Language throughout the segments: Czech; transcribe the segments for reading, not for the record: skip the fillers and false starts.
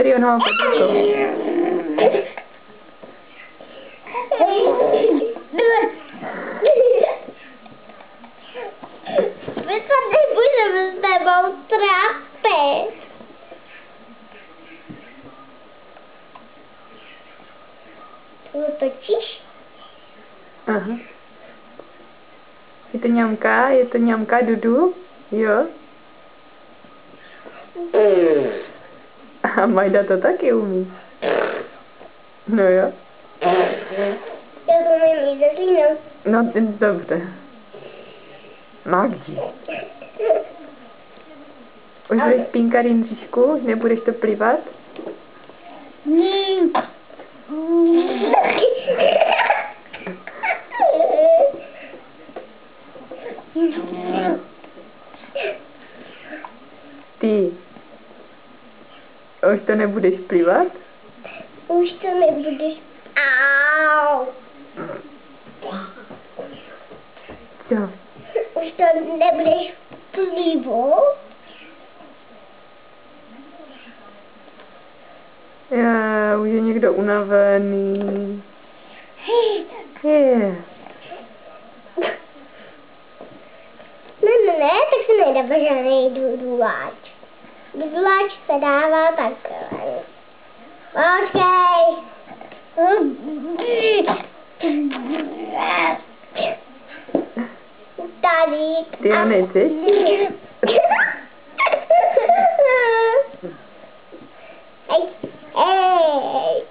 Tady ono, to. My se nebudeme s tebou trápit. Tu točíš? Aha. Je to ňamka Dudu? Jo? A Majda to taky umí. No jo. Já to umím jít do slínu. No, dobře. Magdi. Už budeš pínkat Jindříšku? Nebudeš to plivat? Ty. Už to nebudeš plivat? Už to nebudeš... Au! Co? Už to nebudeš plivat? Já, už je někdo unavený. Je. Ne, tak se nedává žádný duduláč. Duduláč se dává takhle. Počkej. Tady. Ty ho nechceš? Hej, hej.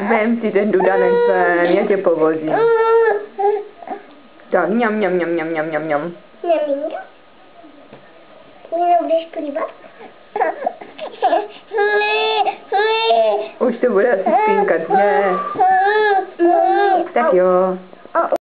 Vem si ten dudanek ven, já tě povozím. Tak, mňam. Neminka? Ty nebudeš plivat? Už to bude asi spínkat, ne? Tak jo.